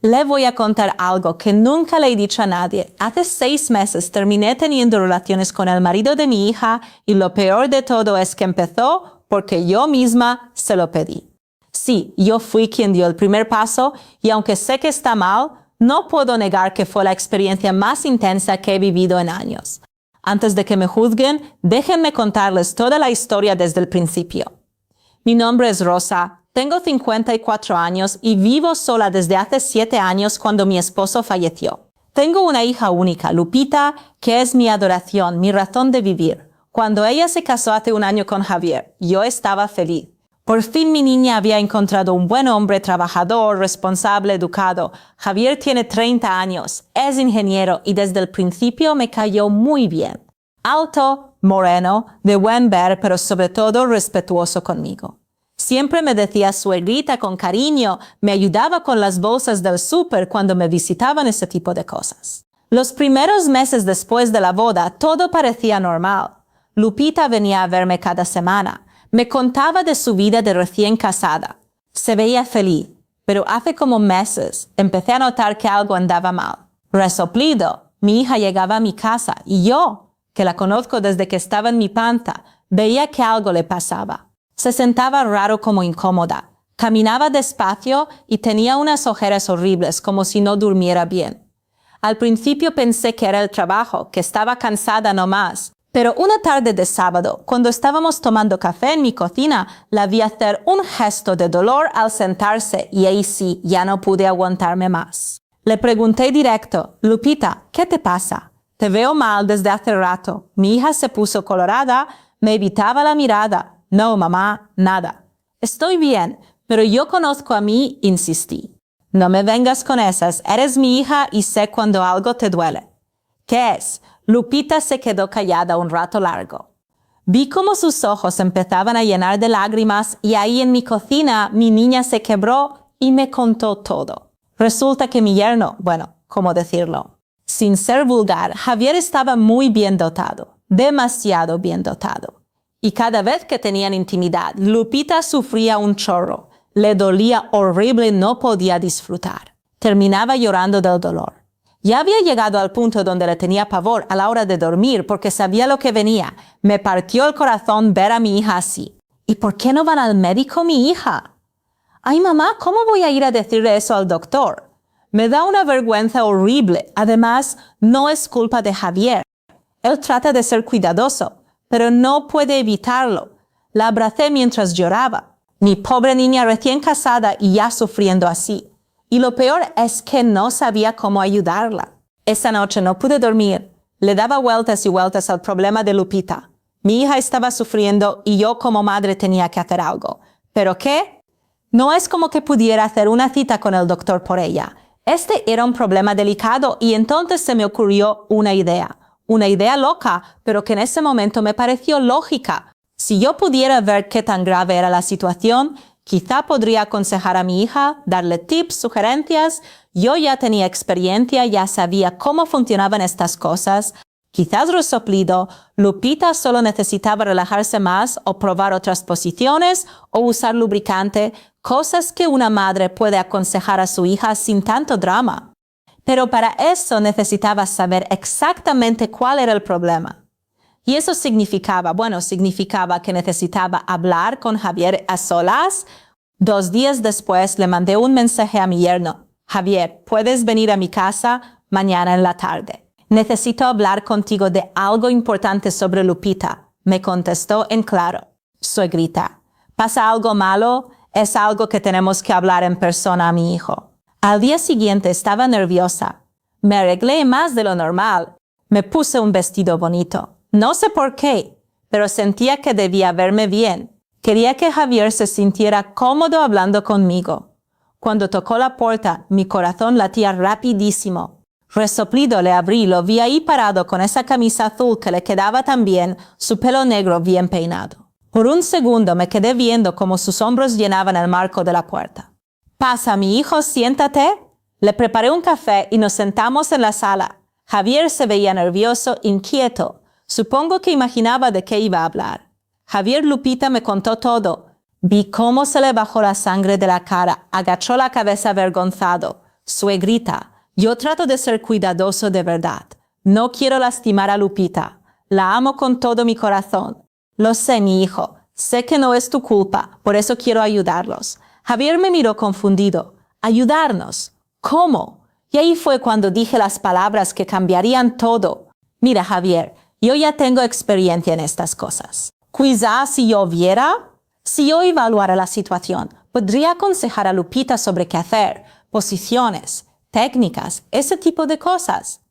Le voy a contar algo que nunca le he dicho a nadie. Hace 6 meses terminé teniendo relaciones con el marido de mi hija y lo peor de todo es que empezó porque yo misma se lo pedí. Sí, yo fui quien dio el primer paso y aunque sé que está mal, no puedo negar que fue la experiencia más intensa que he vivido en años. Antes de que me juzguen, déjenme contarles toda la historia desde el principio. Mi nombre es Rosa, tengo 54 años y vivo sola desde hace 7 años cuando mi esposo falleció. Tengo una hija única, Lupita, que es mi adoración, mi razón de vivir. Cuando ella se casó hace 1 año con Javier, yo estaba feliz. Por fin mi niña había encontrado un buen hombre trabajador, responsable, educado. Javier tiene 30 años, es ingeniero y desde el principio me cayó muy bien. Alto, moreno, de buen ver, pero sobre todo respetuoso conmigo. Siempre me decía suegrita con cariño, me ayudaba con las bolsas del súper cuando me visitaban ese tipo de cosas. Los primeros meses después de la boda, todo parecía normal. Lupita venía a verme cada semana. Me contaba de su vida de recién casada. Se veía feliz, pero hace como meses empecé a notar que algo andaba mal. Resoplido, mi hija llegaba a mi casa y yo, que la conozco desde que estaba en mi panza, veía que algo le pasaba. Se sentaba raro como incómoda, caminaba despacio y tenía unas ojeras horribles como si no durmiera bien. Al principio pensé que era el trabajo, que estaba cansada nomás. Pero una tarde de sábado, cuando estábamos tomando café en mi cocina, la vi hacer un gesto de dolor al sentarse y ahí sí, ya no pude aguantarme más. Le pregunté directo, Lupita, ¿qué te pasa? Te veo mal desde hace rato. Mi hija se puso colorada, me evitaba la mirada. No, mamá, nada. Estoy bien, pero yo conozco a mí, insistí. No me vengas con esas, eres mi hija y sé cuando algo te duele. ¿Qué es? Lupita se quedó callada un rato largo. Vi cómo sus ojos empezaban a llenar de lágrimas y ahí en mi cocina mi niña se quebró y me contó todo. Resulta que mi yerno, ¿cómo decirlo? Sin ser vulgar, Javier estaba muy bien dotado, demasiado bien dotado. Y cada vez que tenían intimidad, Lupita sufría un chorro. Le dolía horrible y no podía disfrutar. Terminaba llorando del dolor. Ya había llegado al punto donde le tenía pavor a la hora de dormir porque sabía lo que venía. Me partió el corazón ver a mi hija así. ¿Y por qué no van al médico mi hija? Ay, mamá, ¿cómo voy a ir a decirle eso al doctor? Me da una vergüenza horrible. Además, no es culpa de Javier. Él trata de ser cuidadoso, pero no puede evitarlo. La abracé mientras lloraba. Mi pobre niña recién casada y ya sufriendo así. Y lo peor es que no sabía cómo ayudarla. Esa noche no pude dormir. Le daba vueltas y vueltas al problema de Lupita. Mi hija estaba sufriendo y yo como madre tenía que hacer algo. ¿Pero qué? No es como que pudiera hacer una cita con el doctor por ella. Este era un problema delicado y entonces se me ocurrió una idea. Una idea loca, pero que en ese momento me pareció lógica. Si yo pudiera ver qué tan grave era la situación, quizá podría aconsejar a mi hija, darle tips, sugerencias. Yo ya tenía experiencia, ya sabía cómo funcionaban estas cosas. Quizás resoplido, Lupita solo necesitaba relajarse más o probar otras posiciones o usar lubricante, cosas que una madre puede aconsejar a su hija sin tanto drama. Pero para eso necesitaba saber exactamente cuál era el problema. Y eso significaba que necesitaba hablar con Javier a solas. 2 días después le mandé un mensaje a mi yerno. Javier, ¿puedes venir a mi casa mañana en la tarde? Necesito hablar contigo de algo importante sobre Lupita. Me contestó en claro. Suegrita, ¿pasa algo malo? Es algo que tenemos que hablar en persona a mi hijo. Al día siguiente estaba nerviosa. Me arreglé más de lo normal. Me puse un vestido bonito. No sé por qué, pero sentía que debía verme bien. Quería que Javier se sintiera cómodo hablando conmigo. Cuando tocó la puerta, mi corazón latía rapidísimo. Resoplido le abrí y lo vi ahí parado con esa camisa azul que le quedaba tan bien, su pelo negro bien peinado. Por un segundo me quedé viendo cómo sus hombros llenaban el marco de la puerta. «Pasa, mi hijo, siéntate». Le preparé un café y nos sentamos en la sala. Javier se veía nervioso, inquieto. Supongo que imaginaba de qué iba a hablar. Javier Lupita me contó todo. Vi cómo se le bajó la sangre de la cara, agachó la cabeza avergonzado. Suegrita, yo trato de ser cuidadoso de verdad. No quiero lastimar a Lupita. La amo con todo mi corazón. Lo sé, mi hijo. Sé que no es tu culpa, por eso quiero ayudarlos. Javier me miró confundido. ¿Ayudarnos? ¿Cómo? Y ahí fue cuando dije las palabras que cambiarían todo. Mira, Javier, yo ya tengo experiencia en estas cosas. Quizás si yo evaluara la situación, podría aconsejar a Lupita sobre qué hacer, posiciones, técnicas, ese tipo de cosas.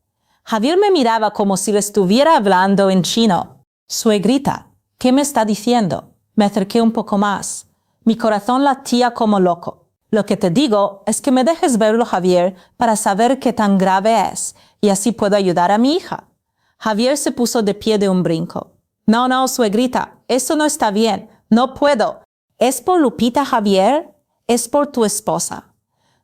Javier me miraba como si le estuviera hablando en chino. Suegrita, ¿qué me está diciendo? Me acerqué un poco más. Mi corazón latía como loco. Lo que te digo es que me dejes verlo, Javier, para saber qué tan grave es, y así puedo ayudar a mi hija. Javier se puso de pie de un brinco. No, suegrita, eso no está bien. No puedo. ¿Es por Lupita, Javier? Es por tu esposa.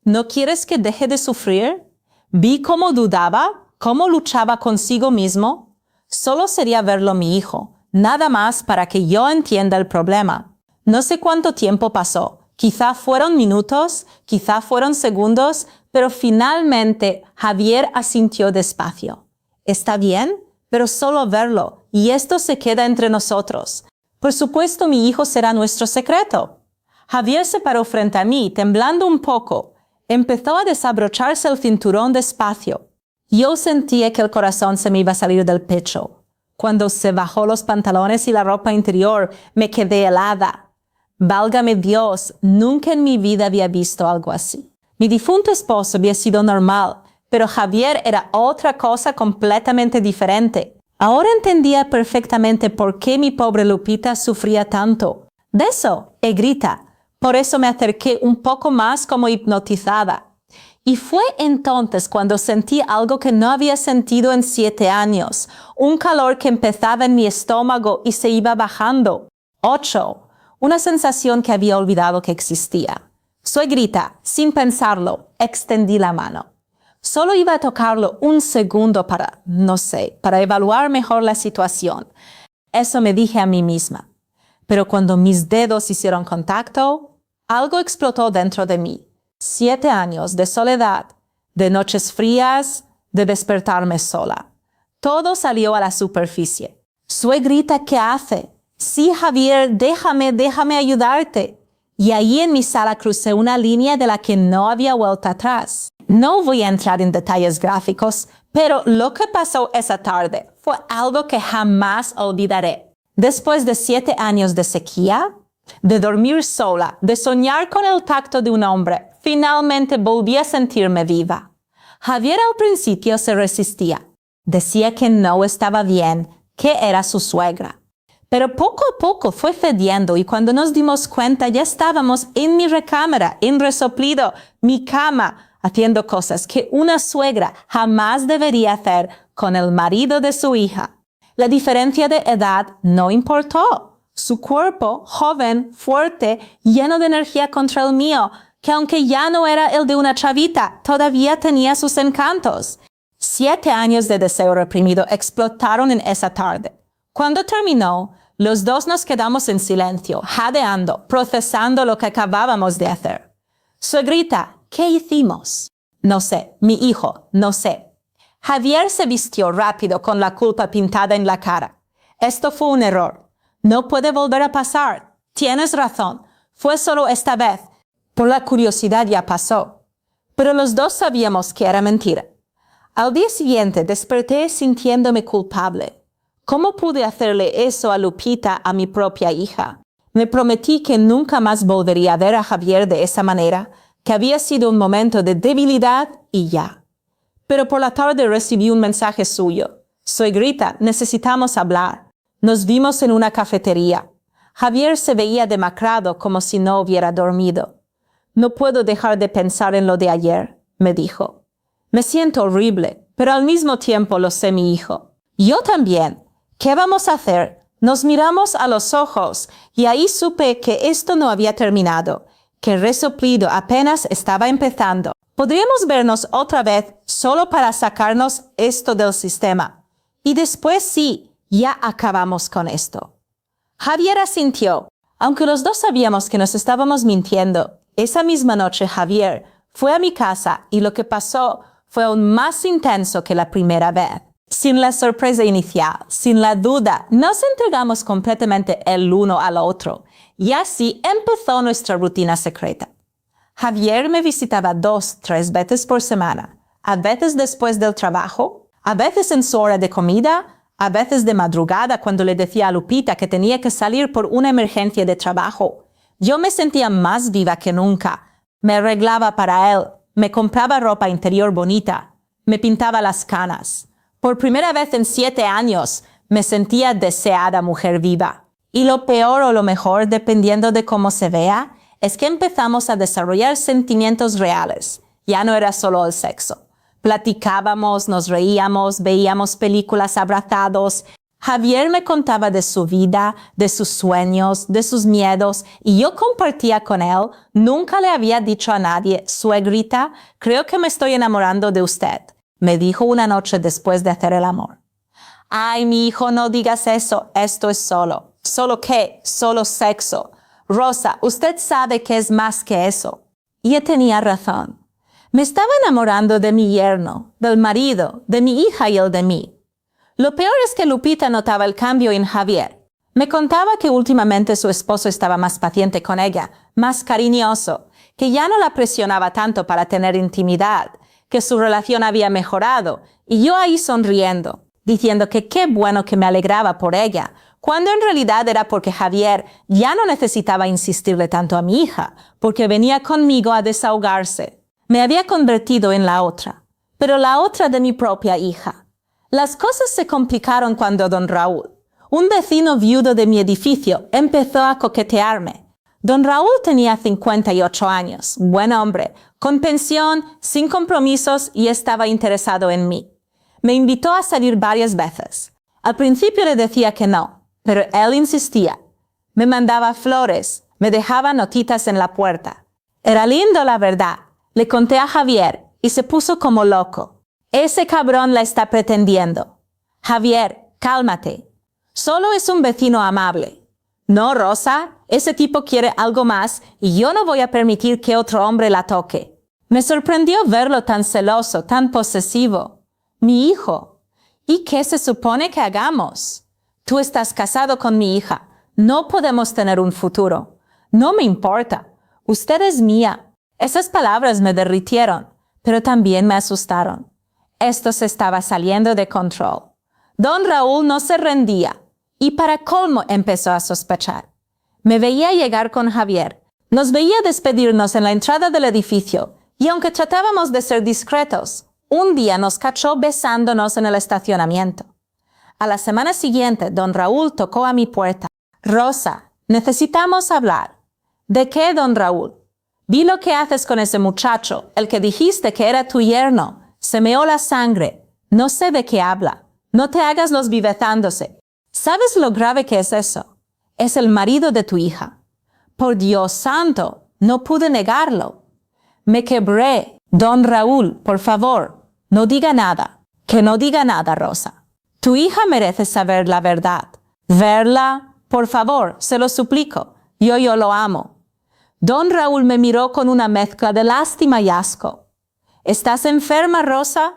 ¿No quieres que deje de sufrir? Vi cómo dudaba, cómo luchaba consigo mismo. Solo sería verlo mi hijo, nada más para que yo entienda el problema. No sé cuánto tiempo pasó. Quizá fueron minutos, quizá fueron segundos, pero finalmente Javier asintió despacio. ¿Está bien? Pero solo verlo, y esto se queda entre nosotros. Por supuesto, mi hijo será nuestro secreto. Javier se paró frente a mí, temblando un poco. Empezó a desabrocharse el cinturón despacio. Yo sentía que el corazón se me iba a salir del pecho. Cuando se bajó los pantalones y la ropa interior, me quedé helada. Válgame Dios, nunca en mi vida había visto algo así. Mi difunto esposo había sido normal, pero Javier era otra cosa completamente diferente. Ahora entendía perfectamente por qué mi pobre Lupita sufría tanto. De eso, grita. Por eso me acerqué un poco más como hipnotizada. Y fue entonces cuando sentí algo que no había sentido en 7 años. Un calor que empezaba en mi estómago y se iba bajando. 8. Una sensación que había olvidado que existía. Suegrita, sin pensarlo, extendí la mano. Solo iba a tocarlo un segundo para evaluar mejor la situación. Eso me dije a mí misma. Pero cuando mis dedos hicieron contacto, algo explotó dentro de mí. 7 años de soledad, de noches frías, de despertarme sola. Todo salió a la superficie. Suegrita, ¿qué hace? Sí, Javier, déjame ayudarte. Y ahí en mi sala crucé una línea de la que no había vuelta atrás. No voy a entrar en detalles gráficos, pero lo que pasó esa tarde fue algo que jamás olvidaré. Después de 7 años de sequía, de dormir sola, de soñar con el tacto de un hombre, finalmente volví a sentirme viva. Javier al principio se resistía. Decía que no estaba bien, que era su suegra. Pero poco a poco fue cediendo y cuando nos dimos cuenta ya estábamos en mi recámara, en resoplido, mi cama, haciendo cosas que una suegra jamás debería hacer con el marido de su hija. La diferencia de edad no importó. Su cuerpo, joven, fuerte, lleno de energía contra el mío, que aunque ya no era el de una chavita, todavía tenía sus encantos. 7 años de deseo reprimido explotaron en esa tarde. Cuando terminó, los dos nos quedamos en silencio, jadeando, procesando lo que acabábamos de hacer. Suegrita, ¿qué hicimos? No sé, mi hijo, no sé. Javier se vistió rápido con la culpa pintada en la cara. Esto fue un error. No puede volver a pasar. Tienes razón. Fue solo esta vez. Por la curiosidad ya pasó. Pero los dos sabíamos que era mentira. Al día siguiente desperté sintiéndome culpable. ¿Cómo pude hacerle eso a Lupita, a mi propia hija? Me prometí que nunca más volvería a ver a Javier de esa manera, que había sido un momento de debilidad y ya. Pero por la tarde recibí un mensaje suyo. Suegrita, necesitamos hablar. Nos vimos en una cafetería. Javier se veía demacrado como si no hubiera dormido. No puedo dejar de pensar en lo de ayer, me dijo. Me siento horrible, pero al mismo tiempo lo sé mi hijo. Yo también. ¿Qué vamos a hacer? Nos miramos a los ojos y ahí supe que esto no había terminado, que el resoplido apenas estaba empezando. Podríamos vernos otra vez solo para sacarnos esto del sistema. Y después sí, ya acabamos con esto. Javier asintió. Aunque los dos sabíamos que nos estábamos mintiendo, esa misma noche Javier Fue a mi casa y lo que pasó fue aún más intenso que la primera vez. Sin la sorpresa inicial, sin la duda, nos entregamos completamente el uno al otro y así empezó nuestra rutina secreta. Javier me visitaba 2, 3 veces por semana, a veces después del trabajo, a veces en su hora de comida, a veces de madrugada cuando le decía a Lupita que tenía que salir por una emergencia de trabajo. Yo me sentía más viva que nunca. Me arreglaba para él, me compraba ropa interior bonita, me pintaba las canas. Por primera vez en 7 años me sentía deseada mujer viva. Y lo peor o lo mejor, dependiendo de cómo se vea, es que empezamos a desarrollar sentimientos reales. Ya no era solo el sexo. Platicábamos, nos reíamos, veíamos películas abrazados. Javier me contaba de su vida, de sus sueños, de sus miedos, y yo compartía con él. Nunca le había dicho a nadie: suegrita, creo que me estoy enamorando de usted, me dijo una noche después de hacer el amor. Ay, mi hijo, no digas eso, esto es solo. ¿Solo qué? Solo sexo. Rosa, usted sabe que es más que eso. Y ella tenía razón. Me estaba enamorando de mi yerno, del marido, de mi hija y el de mí. Lo peor es que Lupita notaba el cambio en Javier. Me contaba que últimamente su esposo estaba más paciente con ella, más cariñoso, que ya no la presionaba tanto para tener intimidad, que su relación había mejorado, y yo ahí sonriendo, diciendo que qué bueno, que me alegraba por ella, cuando en realidad era porque Javier ya no necesitaba insistirle tanto a mi hija, porque venía conmigo a desahogarse. Me había convertido en la otra, pero la otra de mi propia hija. Las cosas se complicaron cuando don Raúl, un vecino viudo de mi edificio, empezó a coquetearme. Don Raúl tenía 58 años, buen hombre, con pensión, sin compromisos, y estaba interesado en mí. Me invitó a salir varias veces. Al principio le decía que no, pero él insistía. Me mandaba flores, me dejaba notitas en la puerta. Era lindo, la verdad. Le conté a Javier y se puso como loco. Ese cabrón la está pretendiendo. Javier, cálmate. Solo es un vecino amable. No, Rosa, ese tipo quiere algo más y yo no voy a permitir que otro hombre la toque. Me sorprendió verlo tan celoso, tan posesivo. Mi hijo. ¿Y qué se supone que hagamos? Tú estás casado con mi hija. No podemos tener un futuro. No me importa. Usted es mía. Esas palabras me derritieron, pero también me asustaron. Esto se estaba saliendo de control. Don Raúl no se rendía y para colmo empezó a sospechar. Me veía llegar con Javier. Nos veía despedirnos en la entrada del edificio y aunque tratábamos de ser discretos, un día nos cachó besándonos en el estacionamiento. A la semana siguiente, don Raúl tocó a mi puerta. Rosa, necesitamos hablar. ¿De qué, don Raúl? Vi lo que haces con ese muchacho, el que dijiste que era tu yerno. Se meó la sangre. No sé de qué habla. No te hagas los vivezándose. ¿Sabes lo grave que es eso? Es el marido de tu hija. Por Dios santo, no pude negarlo. Me quebré. Don Raúl, por favor, no diga nada. Que no diga nada, Rosa. Tu hija merece saber la verdad. Verla, por favor, se lo suplico. Yo lo amo. Don Raúl me miró con una mezcla de lástima y asco. ¿Estás enferma, Rosa?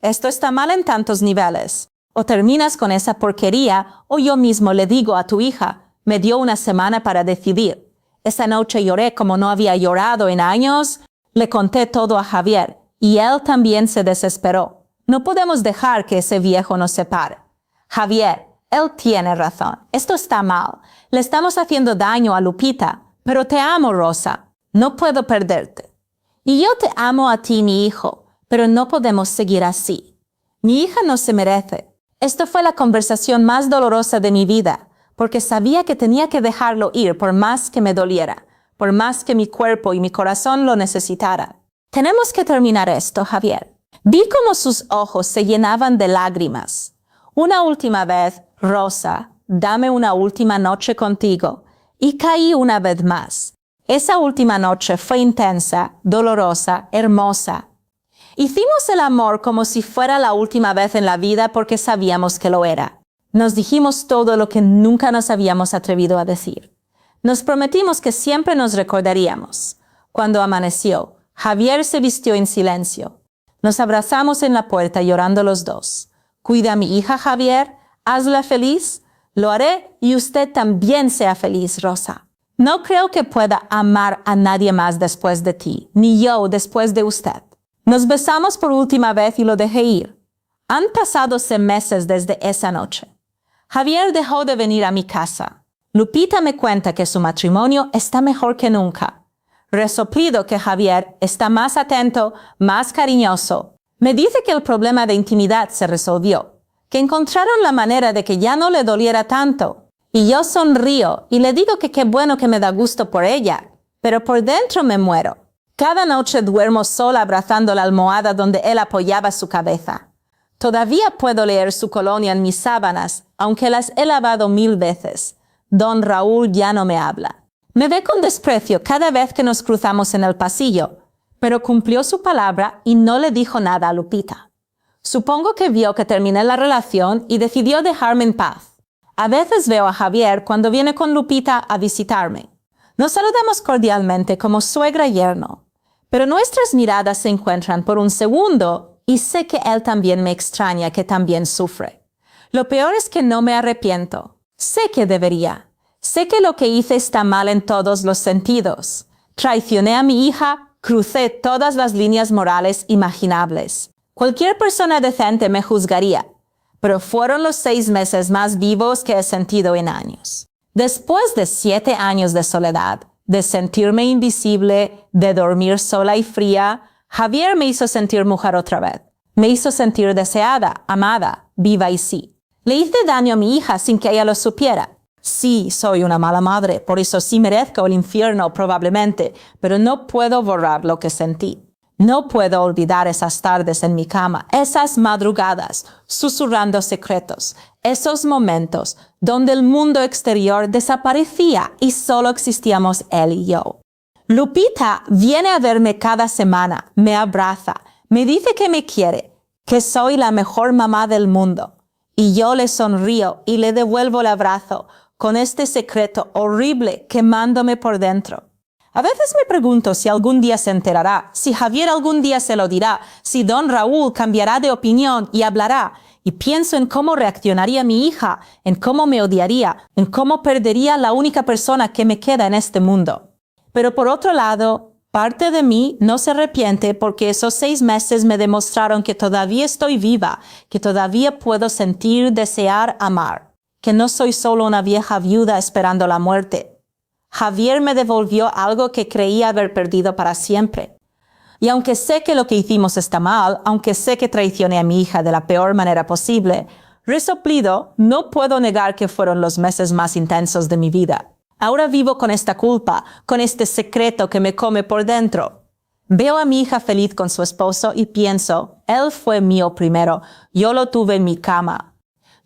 Esto está mal en tantos niveles. O terminas con esa porquería, o yo mismo le digo a tu hija. Me dio una semana para decidir. Esa noche lloré como no había llorado en años. Le conté todo a Javier, y él también se desesperó. No podemos dejar que ese viejo nos separe. Javier, él tiene razón. Esto está mal. Le estamos haciendo daño a Lupita. Pero te amo, Rosa. No puedo perderte. Y yo te amo a ti, mi hijo, pero no podemos seguir así. Mi hija no se merece. Esta fue la conversación más dolorosa de mi vida, porque sabía que tenía que dejarlo ir por más que me doliera, por más que mi cuerpo y mi corazón lo necesitaran. Tenemos que terminar esto, Javier. Vi cómo sus ojos se llenaban de lágrimas. Una última vez, Rosa, dame una última noche contigo. Y caí una vez más. Esa última noche fue intensa, dolorosa, hermosa. Hicimos el amor como si fuera la última vez en la vida porque sabíamos que lo era. Nos dijimos todo lo que nunca nos habíamos atrevido a decir. Nos prometimos que siempre nos recordaríamos. Cuando amaneció, Javier se vistió en silencio. Nos abrazamos en la puerta llorando los dos. Cuida a mi hija, Javier. Hazla feliz. Lo haré y usted también sea feliz, Rosa. No creo que pueda amar a nadie más después de ti, ni yo después de usted. Nos besamos por última vez y lo dejé ir. Han pasado meses desde esa noche. Javier dejó de venir a mi casa. Lupita me cuenta que su matrimonio está mejor que nunca. Resoplido que Javier está más atento, más cariñoso. Me dice que el problema de intimidad se resolvió, que encontraron la manera de que ya no le doliera tanto. Y yo sonrío y le digo que qué bueno, que me da gusto por ella, pero por dentro me muero. Cada noche duermo sola abrazando la almohada donde él apoyaba su cabeza. Todavía puedo leer su colonia en mis sábanas, aunque las he lavado 1000 veces. Don Raúl ya no me habla. Me ve con desprecio cada vez que nos cruzamos en el pasillo, pero cumplió su palabra y no le dijo nada a Lupita. Supongo que vio que terminé la relación y decidió dejarme en paz. A veces veo a Javier cuando viene con Lupita a visitarme. Nos saludamos cordialmente como suegra y yerno, pero nuestras miradas se encuentran por un segundo y sé que él también me extraña, que también sufre. Lo peor es que no me arrepiento. Sé que debería. Sé que lo que hice está mal en todos los sentidos. Traicioné a mi hija, crucé todas las líneas morales imaginables. Cualquier persona decente me juzgaría, pero fueron los 6 meses más vivos que he sentido en años. Después de 7 años de soledad, de sentirme invisible, de dormir sola y fría, Javier me hizo sentir mujer otra vez. Me hizo sentir deseada, amada, viva y sí. Le hice daño a mi hija sin que ella lo supiera. Sí, soy una mala madre, por eso sí merezco el infierno probablemente, pero no puedo borrar lo que sentí. No puedo olvidar esas tardes en mi cama, esas madrugadas, susurrando secretos, esos momentos donde el mundo exterior desaparecía y solo existíamos él y yo. Lupita viene a verme cada semana, me abraza, me dice que me quiere, que soy la mejor mamá del mundo. Y yo le sonrío y le devuelvo el abrazo, con este secreto horrible quemándome por dentro. A veces me pregunto si algún día se enterará, si Javier algún día se lo dirá, si don Raúl cambiará de opinión y hablará, y pienso en cómo reaccionaría mi hija, en cómo me odiaría, en cómo perdería la única persona que me queda en este mundo. Pero por otro lado, parte de mí no se arrepiente porque esos 6 meses me demostraron que todavía estoy viva, que todavía puedo sentir, desear, amar, que no soy solo una vieja viuda esperando la muerte. Javier me devolvió algo que creía haber perdido para siempre. Y aunque sé que lo que hicimos está mal, aunque sé que traicioné a mi hija de la peor manera posible, resoplido, no puedo negar que fueron los meses más intensos de mi vida. Ahora vivo con esta culpa, con este secreto que me come por dentro. Veo a mi hija feliz con su esposo y pienso, él fue mío primero, yo lo tuve en mi cama.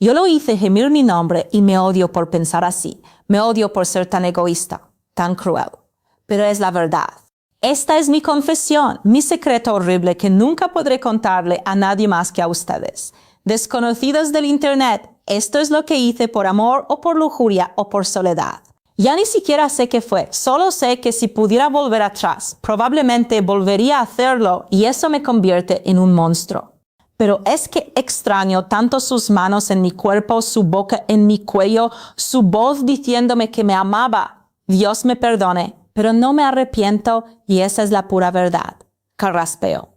Yo lo hice gemir mi nombre y me odio por pensar así. Me odio por ser tan egoísta, tan cruel. Pero es la verdad. Esta es mi confesión, mi secreto horrible que nunca podré contarle a nadie más que a ustedes. Desconocidos del internet, esto es lo que hice por amor o por lujuria o por soledad. Ya ni siquiera sé qué fue, solo sé que si pudiera volver atrás, probablemente volvería a hacerlo y eso me convierte en un monstruo. Pero es que extraño tanto sus manos en mi cuerpo, su boca en mi cuello, su voz diciéndome que me amaba. Dios me perdone, pero no me arrepiento y esa es la pura verdad. Carraspeo.